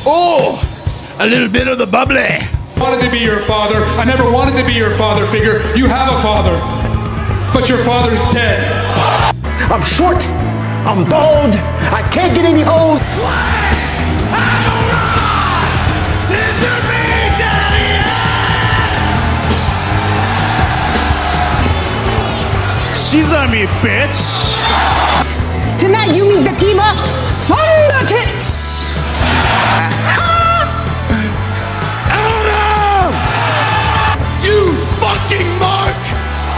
Oh, a little bit of the bubbly. Wanted to be your father. I never wanted to be your father figure. You have a father, but your father's dead. I'm short. I'm bald. I can't get any hoes. She's on me, bitch. Tonight you meet the team of Thunder Tits. Adam! You fucking Marc!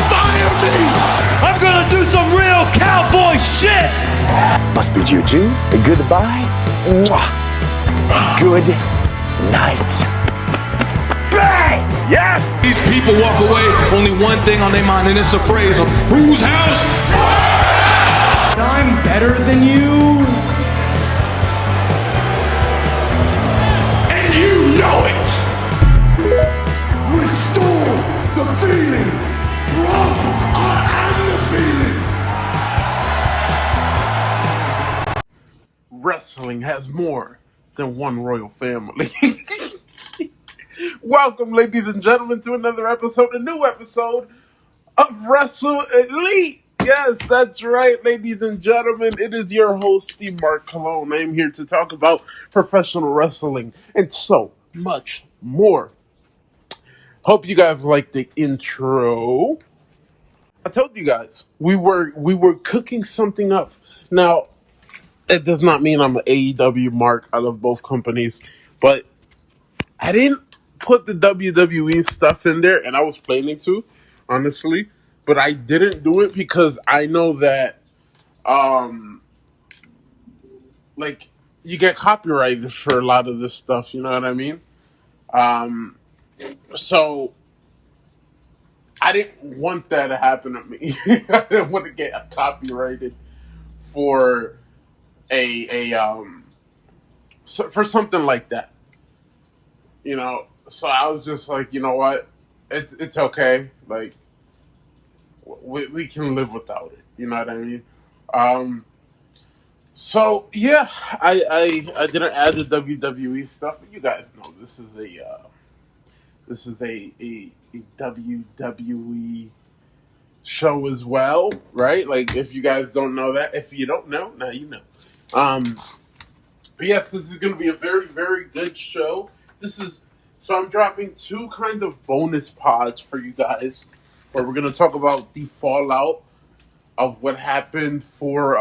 Fire me! I'm gonna do some real cowboy shit! Must be juju. Goodbye. Mwah. Good night. Bang! Yes! These people walk away, only one thing on their mind, and it's a phrase of, whose house? I'm better than you. And you know it! Restore the feeling. Bravo, I am the feeling. Wrestling has more than one royal family. Welcome, ladies and gentlemen, to another episode, a new episode of WrestleLite. Yes, that's right, ladies and gentlemen. It is your host, the Marc Cologne. I am here to talk about professional wrestling and so much more. Hope you guys like the intro. I told you guys we were cooking something up. Now, it does not mean I'm an AEW Mark. I love both companies, but I didn't put the WWE stuff in there, and I was planning to, honestly, but I didn't do it because I know that, like, you get copyrighted for a lot of this stuff. You know what I mean? So I didn't want that to happen to me. I didn't want to get copyrighted for for something like that. You know, so I was just like, you know what, it's okay. Like, we can live without it. You know what I mean? So yeah, I didn't add the WWE stuff, but you guys know this is a WWE show as well, right? Like, if you guys don't know that, if you don't know, now you know. But yes, this is going to be a very, very good show. So I'm dropping two kind of bonus pods for you guys, where we're going to talk about the fallout of what happened for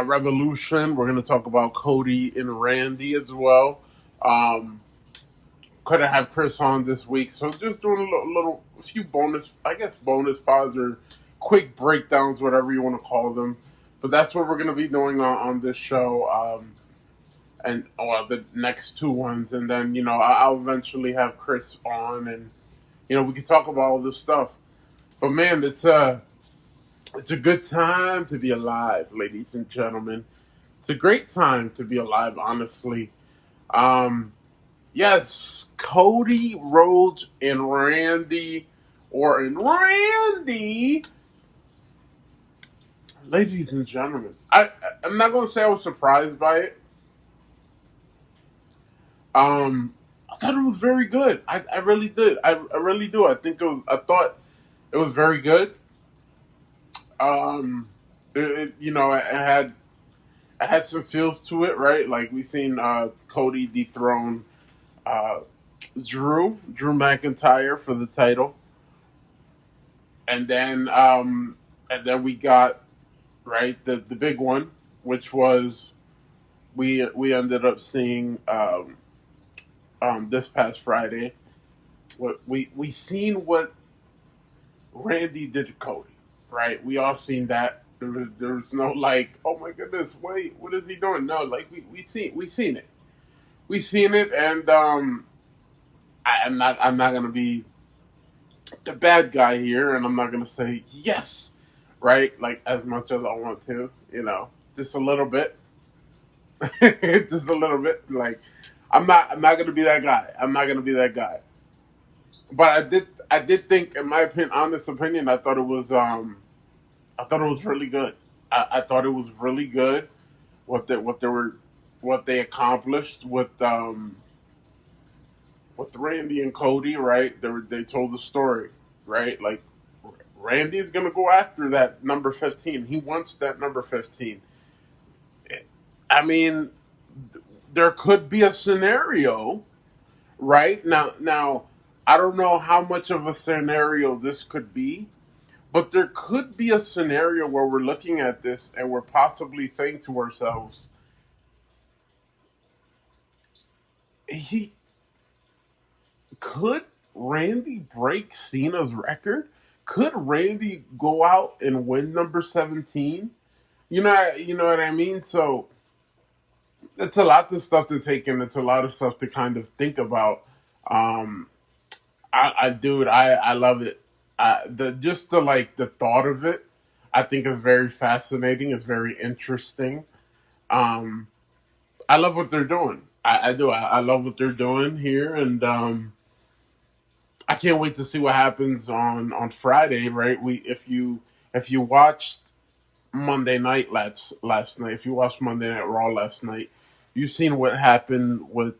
Revolution. We're going to talk about Cody and Randy as well. Couldn't have Chris on this week, so just doing a few bonus pods or quick breakdowns, whatever you want to call them. But that's what we're going to be doing on this show, and the next two ones. And then, you know, I'll eventually have Chris on, and, you know, we can talk about all this stuff. But man, it's a good time to be alive, ladies and gentlemen. It's a great time to be alive, honestly. Yes, Cody Rhodes and Randy. Ladies and gentlemen, I'm not going to say I was surprised by it. I thought it was very good. I really did. I really do. I thought it was very good. It had some feels to it, right? Like, we seen Cody dethrone Drew McIntyre for the title, and then we got, right, the big one, which was we ended up seeing this past Friday. What we seen what Randy did to Cody, right? We all seen that. There was no like, oh my goodness, wait, what is he doing? No, like we seen it, and I'm not gonna be the bad guy here, and I'm not gonna say yes, right? Like, as much as I want to, you know, just a little bit, just a little bit. Like, I'm not gonna be that guy. I'm not gonna be that guy. But I did think, in my opinion, honest opinion, I thought it was I thought it was really good. I thought it was really good what they accomplished with Randy and Cody. Right, they told the story. Right, like Randy's gonna go after that number 15. He wants that number 15. I mean, there could be a scenario, right? Now, I don't know how much of a scenario this could be, but there could be a scenario where we're looking at this and we're possibly saying to ourselves, he could Randy break Cena's record? Could Randy go out and win number 17? You know what I mean? So it's a lot of stuff to take in. It's a lot of stuff to kind of think about. Um, dude, I love it. The thought of it, I think is very fascinating. It's very interesting. Um, I love what they're doing. I do. I love what they're doing here, and I can't wait to see what happens on Friday. Right? If you watched Monday night last night, if you watched Monday Night Raw last night, you've seen what happened with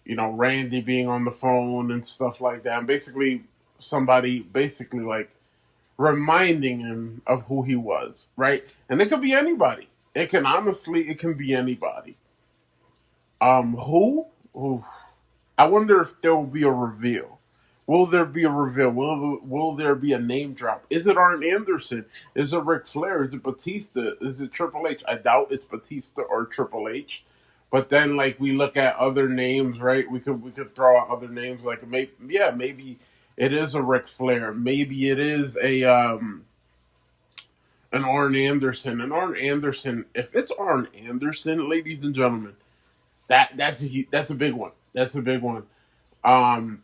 Randy being on the phone and stuff like that, and basically somebody basically like reminding him of who he was, right? And it could be anybody. It can be anybody. Who? Oof. I wonder if there will be a reveal. Will there be a reveal? Will there be a name drop? Is it Arn Anderson? Is it Ric Flair? Is it Batista? Is it Triple H? I doubt it's Batista or Triple H. But then, like, we look at other names, right? We could throw out other names, like maybe it is a Ric Flair. Maybe it is a an Arn Anderson. An Arn Anderson. If it's Arn Anderson, ladies and gentlemen, that's a big one. That's a big one. Um,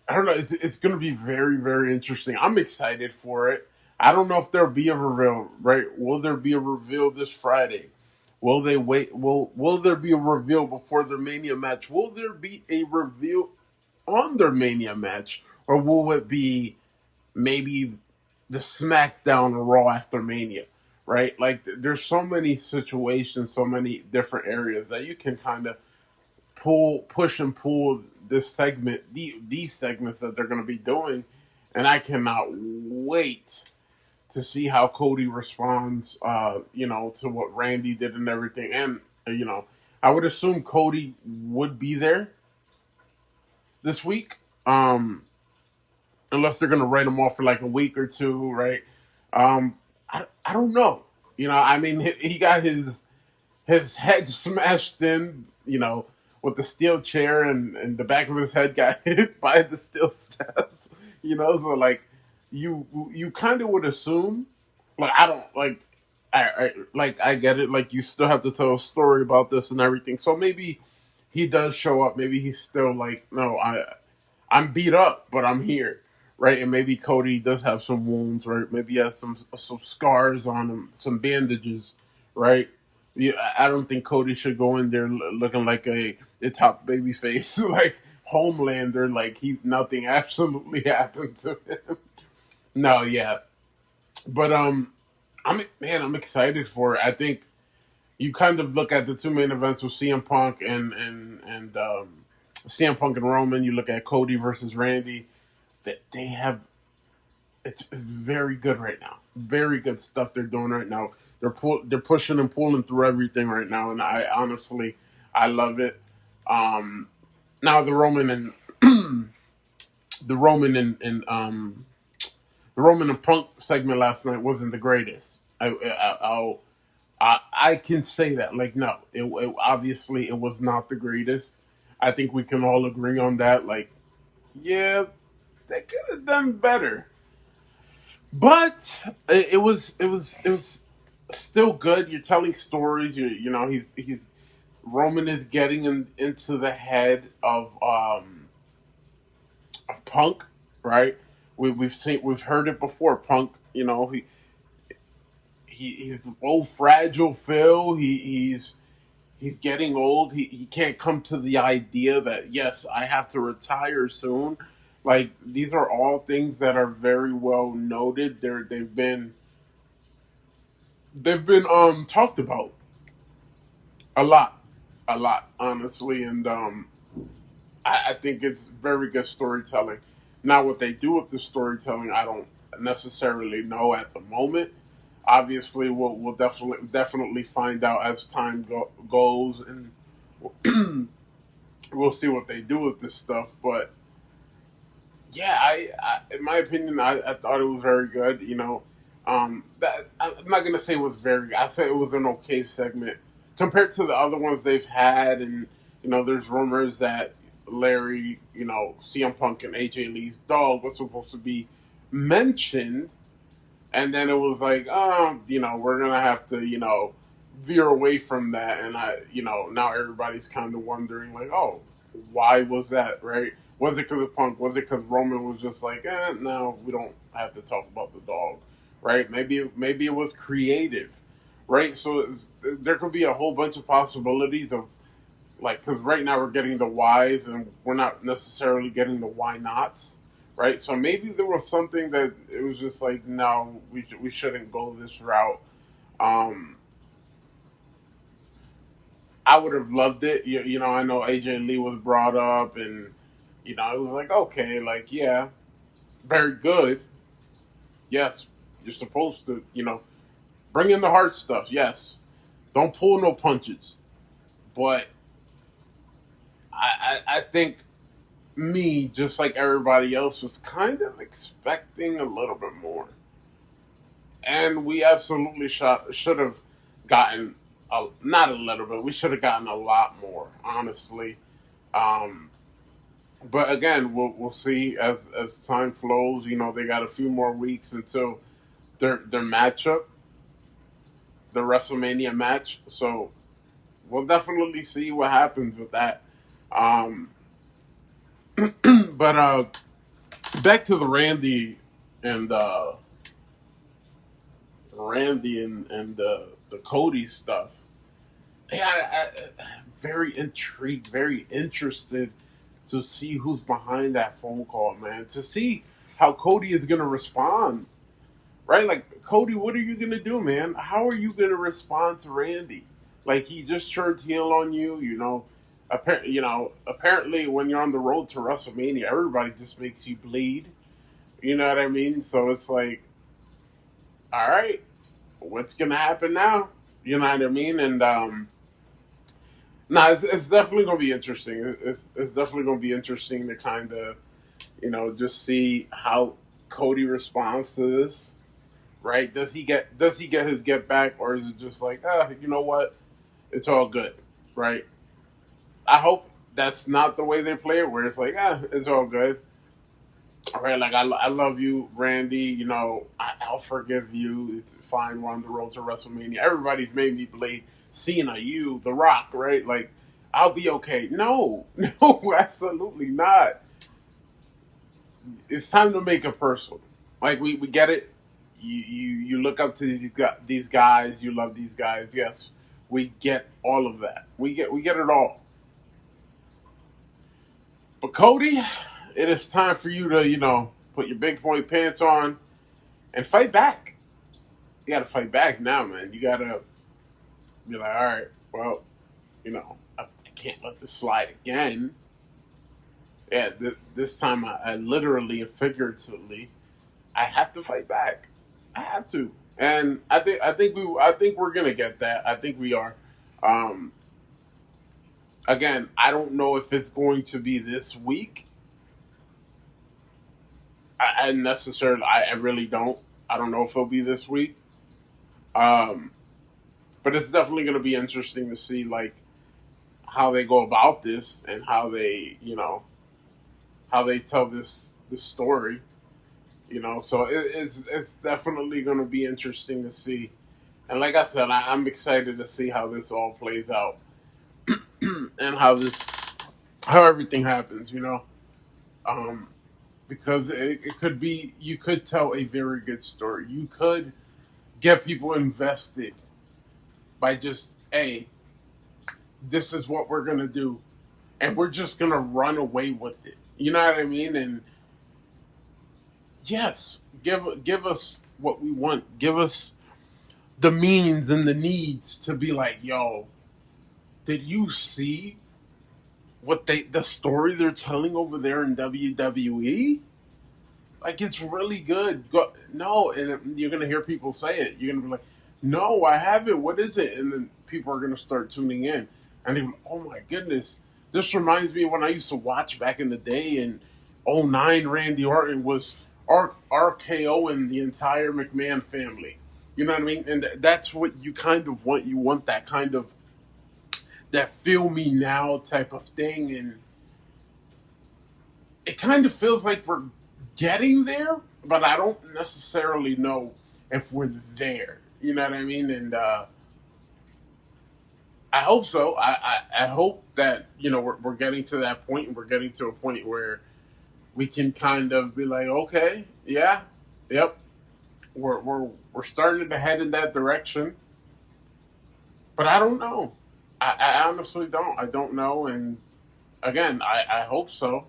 I don't know. It's going to be very very interesting. I'm excited for it. I don't know if there'll be a reveal. Right? Will there be a reveal this Friday? Will they wait? Will there be a reveal before their Mania match? Will there be a reveal on their Mania match, or will it be maybe the SmackDown or Raw after Mania? Right? Like there's so many situations, so many different areas that you can kind of push and pull this segment, these segments that they're going to be doing, and I cannot wait to see how Cody responds, to what Randy did and everything. And, I would assume Cody would be there this week, unless they're going to write him off for like a week or two, right? I don't know. I mean, he got his head smashed in, with the steel chair, and the back of his head got hit by the steel steps, so like you kind of would assume, like I don't I get it, like you still have to tell a story about this and everything, so maybe he does show up, maybe he's still like, no, I'm beat up, but I'm here, right? And maybe Cody does have some wounds, right? Maybe he has some scars on him, some bandages, right? Yeah, I don't think Cody should go in there looking like a top baby face, like Homelander, like nothing absolutely happened to him. No, yeah, but I'm excited for it. I think you kind of look at the two main events with CM Punk and CM Punk and Roman. You look at Cody versus Randy. That they have, it's very good right now. Very good stuff they're doing right now. They're pushing and pulling through everything right now, and I honestly I love it. Now the Roman and the Roman the Roman and Punk segment last night wasn't the greatest. I can say that. Like, no, obviously it was not the greatest. I think we can all agree on that. Like, yeah, they could have done better, but it was still good. You're telling stories. He's Roman is getting into the head of Punk, right? We've heard it before. Punk, he's old fragile Phil. He's getting old. He can't come to the idea that, yes, I have to retire soon. Like, these are all things that are very well noted. They've been talked about a lot, honestly, and I think it's very good storytelling. Now, what they do with the storytelling, I don't necessarily know at the moment. Obviously, we'll definitely find out as time goes, and we'll see what they do with this stuff. But yeah, in my opinion, I thought it was very good. That I'm not gonna say it was very. I say it was an okay segment compared to the other ones they've had, and there's rumors that Larry, CM Punk and AJ Lee's dog was supposed to be mentioned, and then it was like, we're gonna have to, veer away from that, and now everybody's kind of wondering, like, oh, why was that, right? Was it because of Punk? Was it because Roman was just like, no, we don't have to talk about the dog, right? Maybe it was creative, right? So there could be a whole bunch of possibilities of, like, because right now we're getting the whys and we're not necessarily getting the why nots, right? So maybe there was something that it was just like, no, we shouldn't go this route. Um, I would have loved it. I know AJ Lee was brought up, and it was like, okay, like, yeah, very good. Yes, you're supposed to, bring in the hard stuff. Yes, don't pull no punches. But I think me, just like everybody else, was kind of expecting a little bit more, and we absolutely should have gotten not a little bit. We should have gotten a lot more, honestly. Um, but again, we'll see as time flows. They got a few more weeks until their matchup, the WrestleMania match. So we'll definitely see what happens with that. Um, but back to the and the Cody stuff. Yeah, very intrigued, very interested to see who's behind that phone call, man. To see how Cody is gonna respond, right? Like, Cody, what are you gonna do, man? How are you gonna respond to Randy? Like, he just turned heel on you, Apparently, when you're on the road to WrestleMania, everybody just makes you bleed. You know what I mean? So it's like, all right, what's gonna happen now? You know what I mean? And it's definitely gonna be interesting. It's definitely gonna be interesting to kind of just see how Cody responds to this. Right? Does he get his get back, or is it just like, you know what? It's all good, right? I hope that's not the way they play it, where it's like, it's all good. All right, like, I love you, Randy. I'll forgive you. It's fine. We're on the road to WrestleMania. Everybody's made me bleed. Cena, you, The Rock, right? Like, I'll be okay. No, no, absolutely not. It's time to make it personal. Like, we get it. You look up to these guys. You love these guys. Yes, we get all of that. We get it all. But Cody, it is time for you to put your big boy pants on and fight back. You got to fight back now, man. You got to be like, all right, well, I can't let this slide again. Yeah, this time I literally and figuratively, I have to fight back. I have to, and I think we're gonna get that. I think we are. Um, Again, I don't know if it's going to be this week. I really don't. I don't know if it'll be this week. Um, but it's definitely going to be interesting to see, like, how they go about this and how they tell this story. So it's definitely going to be interesting to see. And like I said, I'm excited to see how this all plays out and how everything happens. Um, because it could be, you could tell a very good story. You could get people invested by just, hey, this is what we're gonna do, and we're just gonna run away with it. You know what I mean? And yes, give us what we want. Give us the means and the needs to be like, yo, did you see what the story they're telling over there in WWE? Like, it's really good. No, and you're gonna hear people say it. You're gonna be like, no, I haven't. What is it? And then people are gonna start tuning in, and they're like, oh my goodness, this reminds me of when I used to watch back in the day in '09. Randy Orton was RKO and the entire McMahon family. You know what I mean? And that's what you kind of want. You want that kind of that feel me now type of thing, and it kind of feels like we're getting there, but I don't necessarily know if we're there. You know what I mean? And I hope so. I hope that we're getting to that point, and we're getting to a point where we can kind of be like, okay, yeah, yep, we're starting to head in that direction. But I don't know. I honestly don't. I don't know, and again, I hope so.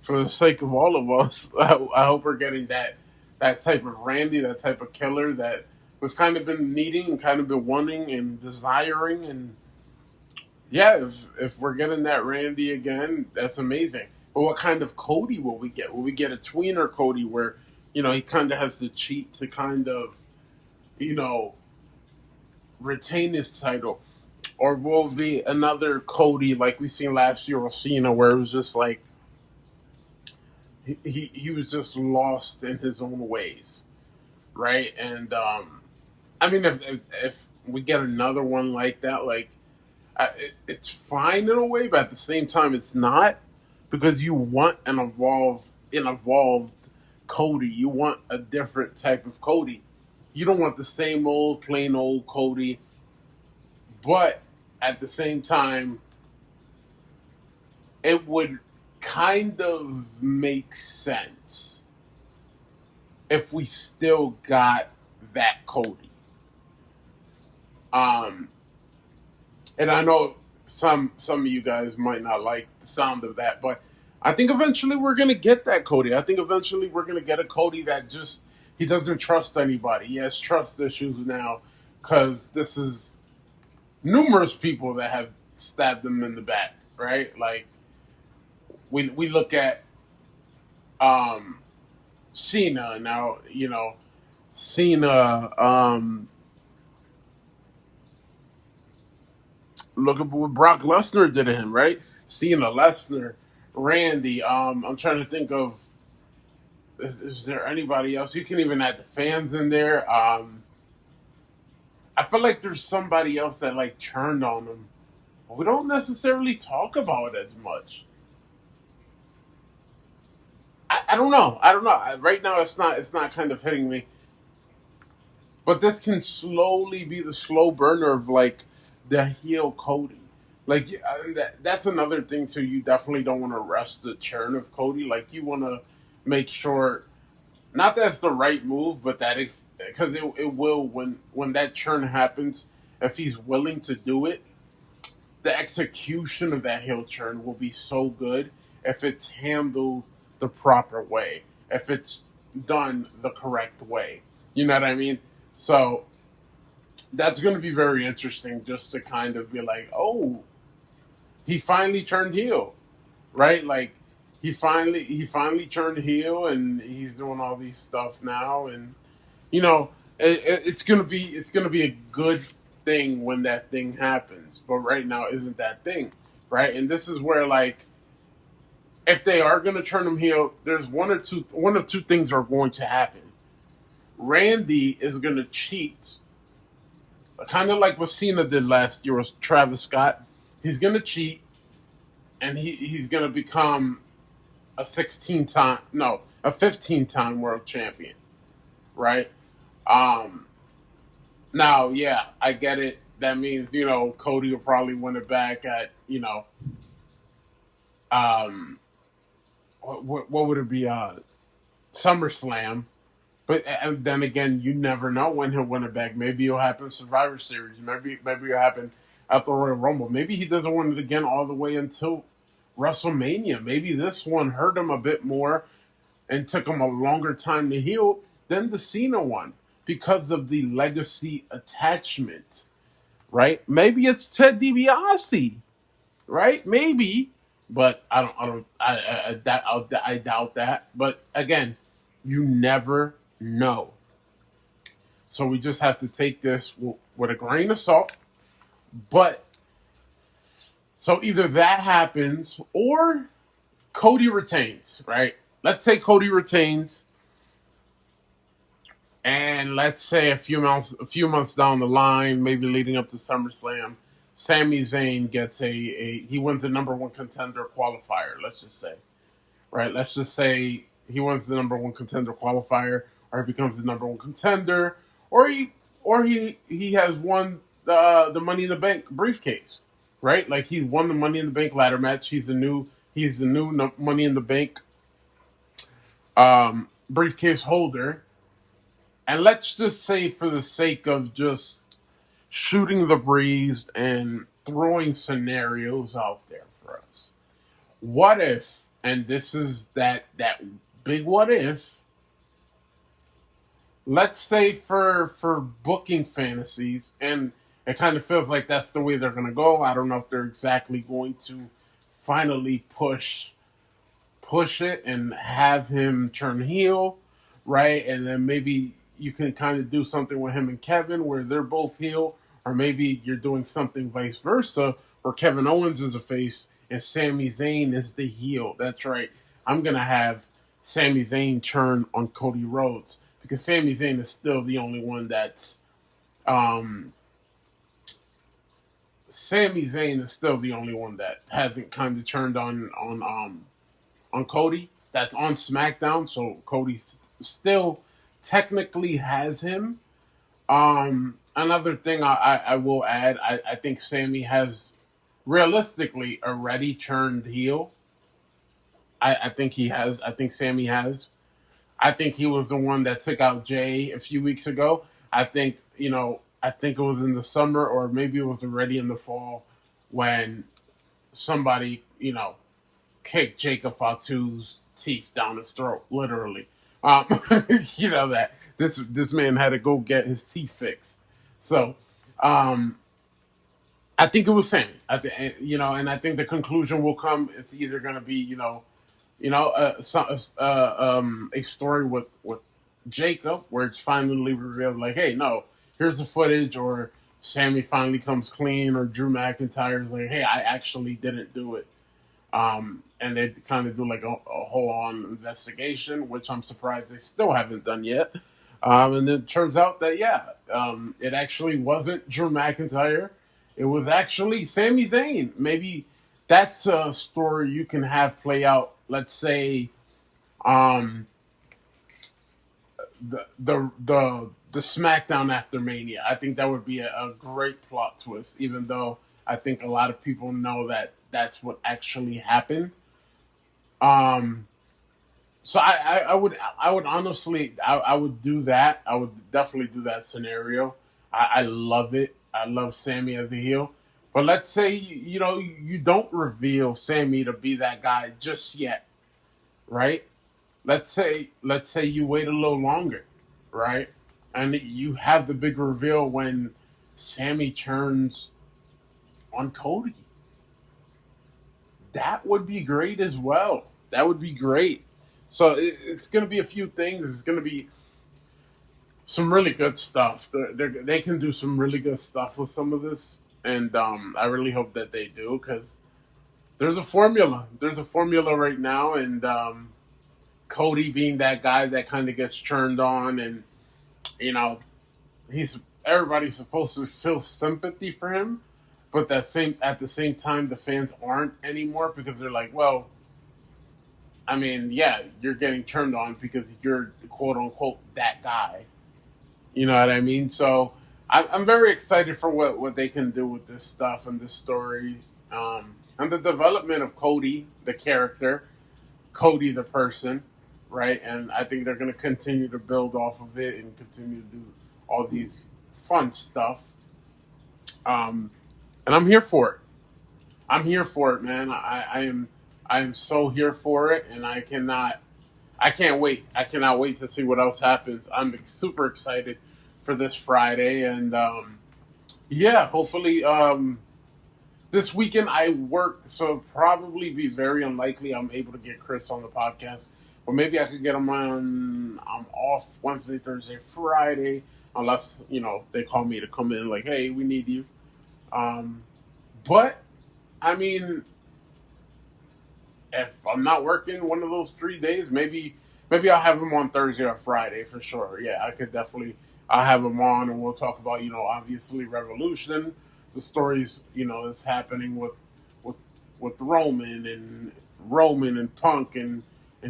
For the sake of all of us, I hope we're getting that type of Randy, that type of killer that we've kind of been needing and kind of been wanting and desiring. And yeah, if we're getting that Randy again, that's amazing. But what kind of Cody will we get? Will we get a tweener Cody where, he kind of has to cheat to kind of, retain his title? Or will it be another Cody like we seen last year with Cena, where it was just like, he was just lost in his own ways, right? And I mean, if we get another one like that, like it's fine in a way, but at the same time, it's not, because you want an evolved Cody. You want a different type of Cody. You don't want the same old plain old Cody, but at the same time, it would kind of makes sense if we still got that Cody. And I know some of you guys might not like the sound of that, but I think eventually we're gonna get that Cody. I think eventually we're gonna get a Cody that just he doesn't trust anybody. He has trust issues now because this is numerous people that have stabbed him in the back, right? Like, we look at Cena now, Cena, look at what Brock Lesnar did to him, right? Cena, Lesnar, Randy. I'm trying to think of, is there anybody else? You can even add the fans in there. I feel like there's somebody else that like turned on him. We don't necessarily talk about it as much. I don't know. Right now, it's not kind of hitting me. But this can slowly be the slow burner of like the heel Cody. Like, that's another thing too. You definitely don't want to rush the churn of Cody. Like, you want to make sure, not that it's the right move, but that it's because it will when that churn happens. If he's willing to do it, the execution of that heel turn will be so good if it's handled the proper way, if it's done the correct way. You know what I mean? So that's going to be very interesting, just to kind of be like, oh, he finally turned heel, right? Like, he finally turned heel, and he's doing all these stuff now, and it's gonna be a good thing when that thing happens. But right now isn't that thing, right? And this is where, like, if they are gonna turn him heel, there's one of two things are going to happen. Randy is gonna cheat, kind of like what Cena did last year with Travis Scott. He's gonna cheat, and he's gonna become a 15-time world champion, right? Now, yeah, I get it. That means, Cody will probably win it back at, what would it be? SummerSlam. But and then again, you never know when he'll win it back. Maybe it'll happen Survivor Series. Maybe it'll happen at the Royal Rumble. Maybe he doesn't win it again all the way until WrestleMania. Maybe this one hurt him a bit more and took him a longer time to heal than the Cena one because of the legacy attachment, right? Maybe it's Ted DiBiase, right? Maybe, but I doubt that. But again, you never know. So we just have to take this with a grain of salt. But so either that happens or Cody retains, right? Let's say Cody retains, and let's say a few months down the line, maybe leading up to SummerSlam, Sami Zayn gets he wins the number one contender qualifier. Let's just say, right? Let's just say he wins the number one contender qualifier, or he becomes the number one contender, or he has won the Money in the Bank briefcase, right? Like he's won the Money in the Bank ladder match. He's the new Money in the Bank briefcase holder. And let's just say, for the sake of just shooting the breeze and throwing scenarios out there for us, what if, and this is that big what if, let's say for booking fantasies, and it kind of feels like that's the way they're going to go. I don't know if they're exactly going to finally push it and have him turn heel, right? And then maybe you can kind of do something with him and Kevin where they're both heel, or maybe you're doing something vice versa where Kevin Owens is a face and Sami Zayn is the heel. That's right. I'm going to have Sami Zayn turn on Cody Rhodes because Sami Zayn is still the only one that's Sami Zayn is still the only one that hasn't kind of turned on Cody. That's on SmackDown, so Cody still technically has him. Another thing I will add, I think Sami has realistically already turned heel. I think he has. I think Sami has. I think he was the one that took out Jay a few weeks ago. I think it was in the summer, or maybe it was already in the fall, when somebody, kicked Jacob Fatu's teeth down his throat, literally. That this man had to go get his teeth fixed. So, I think it was Sami. And I think the conclusion will come. It's either going to be, a story with Jacob, where it's finally revealed, like, hey, no, here's the footage, or Sami finally comes clean, or Drew McIntyre's like, hey, I actually didn't do it. And they kind of do like a whole-on investigation, which I'm surprised they still haven't done yet. And then it turns out that, it actually wasn't Drew McIntyre. It was actually Sami Zayn. Maybe that's a story you can have play out, let's say, the SmackDown after Mania. I think that would be a great plot twist, even though I think a lot of people know that that's what actually happened. So I would honestly, I would do that. I would definitely do that scenario. I love it. I love Sami as a heel. But let's say, you don't reveal Sami to be that guy just yet, right? Let's say you wait a little longer, right? And you have the big reveal when Sami turns on Cody. That would be great as well. That would be great. So it's going to be a few things. It's going to be some really good stuff. They can do some really good stuff with some of this. And I really hope that they do, because there's a formula. There's a formula right now. And Cody being that guy that kind of gets turned on, and, everybody's supposed to feel sympathy for him. But at the same time, the fans aren't anymore, because they're like, well, I mean, yeah, you're getting turned on because you're quote unquote that guy. You know what I mean? So I'm very excited for what they can do with this stuff and this story, and the development of Cody, the character, Cody the person, right? And I think they're going to continue to build off of it and continue to do all these fun stuff. And I'm here for it. I'm here for it, man. I am so here for it, and I I can't wait. I cannot wait to see what else happens. I'm super excited for this Friday, and yeah, hopefully this weekend I work, so it'll probably be very unlikely I'm able to get Chris on the podcast. Or maybe I could get him on. I'm off Wednesday, Thursday, Friday, unless they call me to come in like, hey, we need you. But I mean, if I'm not working one of those 3 days, maybe I'll have him on Thursday or Friday for sure. Yeah, I could definitely. I'll have him on, and we'll talk about obviously Revolution, the stories that's happening with Roman and Punk and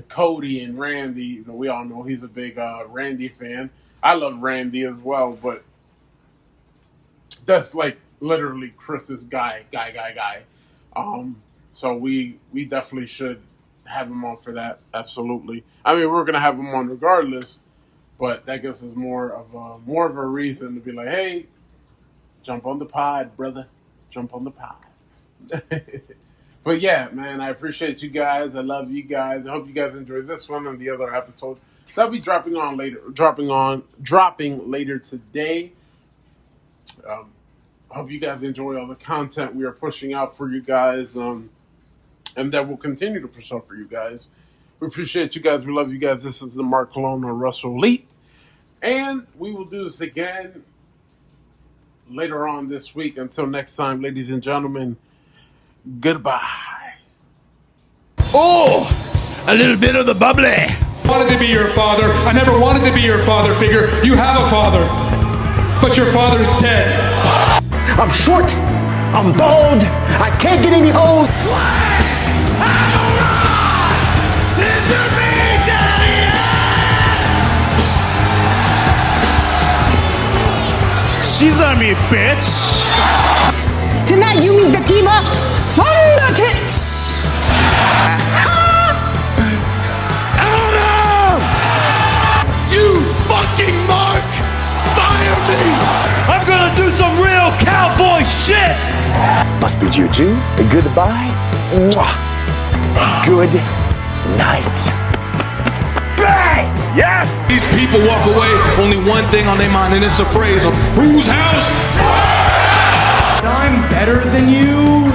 Cody and Randy. We all know he's a big Randy fan. I love Randy as well, but that's like literally Chris's guy. So we definitely should have him on for that. Absolutely. I mean, we're gonna have him on regardless, but that gives us more of a reason to be like, hey, jump on the pod, brother. Jump on the pod. But yeah, man, I appreciate you guys. I love you guys. I hope you guys enjoyed this one and the other episodes. That'll be dropping later today. I hope you guys enjoy all the content we are pushing out for you guys, and that we'll continue to push out for you guys. We appreciate you guys. We love you guys. This is the Marc Cologne on WrestleLite, and we will do this again later on this week. Until next time, ladies and gentlemen, goodbye. Oh, a little bit of the bubbly. Wanted to be your father. I never wanted to be your father figure. You have a father, but your father's dead. I'm short. I'm bald. I can't get any hoes. She's on me, bitch. Tonight you meet the team of Thunder Tits. Adam! You fucking Mark! Fire me! I'm gonna do some real cowboy shit! Must bid you two a goodbye. Mwah. And good night. Bang! Yes! These people walk away, only one thing on their mind, and it's a phrase of whose house? I'm better than you.